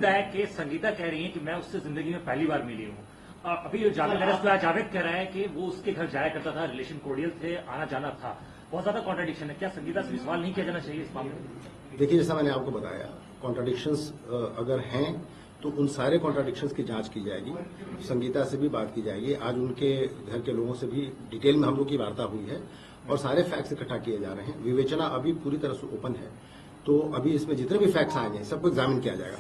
मुद्दा है कि संगीता कह रही है कि मैं उससे जिंदगी में पहली बार मिली हूँ। अभी जावेद कह रहा है कि वो उसके घर जाया करता था, रिलेशन कोर्डियल थे, आना जाना था। बहुत ज्यादा कॉन्ट्रडिक्शन है। क्या संगीता से सवाल नहीं किया जाना चाहिए इस मामले में? देखिए, जैसा मैंने आपको बताया, कॉन्ट्रडिक्शंस अगर हैं तो उन सारे कॉन्ट्रडिक्शंस की जांच की जाएगी, संगीता से भी बात की जाएगी। आज उनके घर के लोगों से भी डिटेल में हम लोग की वार्ता हुई है और सारे फैक्ट्स इकट्ठा किए जा रहे हैं। विवेचना अभी पूरी तरह से ओपन है, तो अभी इसमें जितने भी फैक्ट्स आएंगे सबको एग्जामिन किया जाएगा।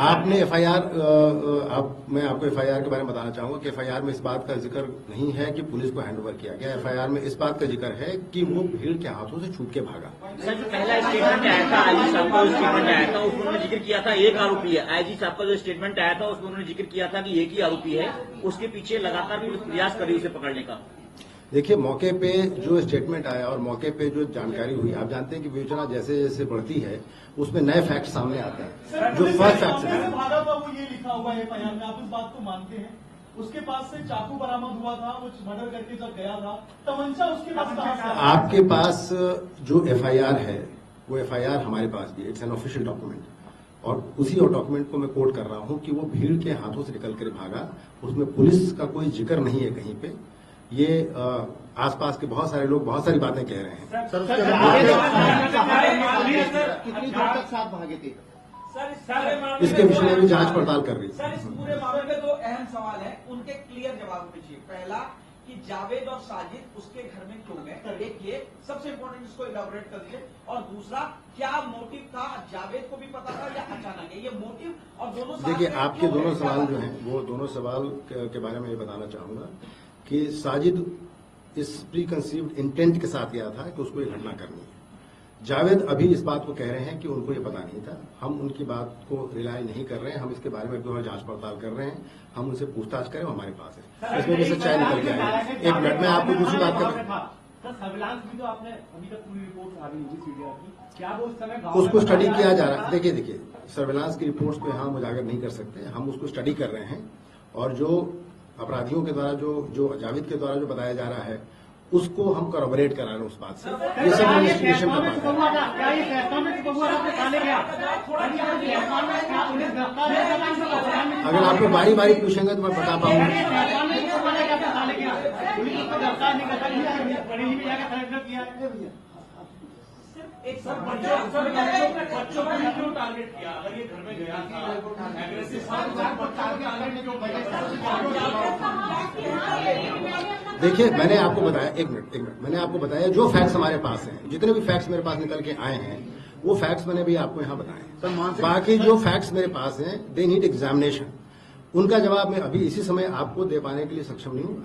आपने एफआईआर, मैं आपको एफआईआर के बारे में बताना चाहूंगा कि एफआईआर में इस बात का जिक्र नहीं है कि पुलिस को हैंडओवर किया गया। एफआईआर में इस बात का जिक्र है कि वो भीड़ के हाथों से छूट के भागा। सर, जो पहला स्टेटमेंट आया था आईजी साहब का, स्टेटमेंट आया था उसमें उन्होंने जिक्र किया था एक आरोपी है। आईजी साहब का जो स्टेटमेंट आया था उसमें उन्होंने जिक्र किया था कि एक ही आरोपी है, उसके पीछे लगातार पुलिस प्रयास कर रही है उसे पकड़ने का। देखिए, मौके पे जो स्टेटमेंट आया और मौके पे जो जानकारी हुई, आप जानते हैं कि विवेचना जैसे जैसे बढ़ती है उसमें नए फैक्ट सामने आते हैं। जो फर्स्ट फैक्ट भागा था वो ये लिखा हुआ है एफआईआर में, आप इस बात को मानते हैं? उसके पास से चाकू बरामद हुआ था, वो मर्डर करके जब गया था, तमंचा उसके पास कहां से? आपके पास जो एफआईआर है वो एफआईआर हमारे पास भी, इट्स एन ऑफिशियल डॉक्यूमेंट, और उसी डॉक्यूमेंट को मैं कोट कर रहा हूं कि वो भीड़ के हाथों से निकल कर भागा। उसमें पुलिस का कोई जिक्र नहीं है कहीं पे। ये आसपास के बहुत सारे लोग बहुत सारी बातें कह रहे हैं। कितनी दूर तक साथ भागे थे? इसके विषय में भी जांच पड़ताल कर रही है। सर, इस पूरे मामले में दो अहम सवाल हैं, उनके क्लियर जवाब होने चाहिए। पहला कि जावेद और साजिद उसके घर में क्यों गए, एक ये सबसे इम्पोर्टेंट, इसको इलाबोरेट कर दीजिए। और दूसरा, क्या मोटिव था, जावेद को भी पता था या अचानक है ये मोटिव? और दोनों देखिए, आपके दोनों सवाल जो हैं वो दोनों सवाल के बारे में ये बताना चाहूंगा कि साजिद इस प्री कंसीव्ड इंटेंट के साथ गया था कि उसको ये घटना करनी है। जावेद अभी इस बात को कह रहे हैं कि उनको ये पता नहीं था। हम उनकी बात को रिलाय नहीं कर रहे हैं, हम इसके बारे में भी जांच पड़ताल कर रहे हैं। हम उनसे पूछताछ करें, हमारे पास है, इसमें भी सच्चाई निकल के आएगी। एक मिनट में आपको दूसरी बात कर, सर्विलांस भी तो आपने अभी तक पूरी रिपोर्ट आ रही होगी सीडीआर की, क्या वो उस समय उसको स्टडी किया जा रहा है। देखिए, सर्विलांस की रिपोर्ट्स को हम उजागर नहीं कर सकते, हम उसको स्टडी कर रहे हैं। और जो अपराधियों के द्वारा जो जावेद के द्वारा जो बताया जा रहा है उसको हम कॉरबोरेट करा रहे हैं उस बात से। ये सब इन्वेस्टिगेशन का पार्ट है। अगर आपको बारी बारी पूछेंगे तो मैं बता पाऊंगा। एक सर बच्चों को क्यों टारगेट किया? अगर ये घर में गया था देखिए, मैंने आपको बताया, एक मिनट, मैंने आपको बताया जो फैक्ट्स हमारे पास हैं, जितने भी फैक्ट्स मेरे पास निकल के आए हैं वो फैक्ट्स मैंने भी आपको यहाँ बताए। बाकी जो फैक्ट्स मेरे पास हैं दे नीड एग्जामिनेशन। उनका जवाब मैं अभी इसी समय आपको दे पाने के लिए सक्षम नहीं हूँ।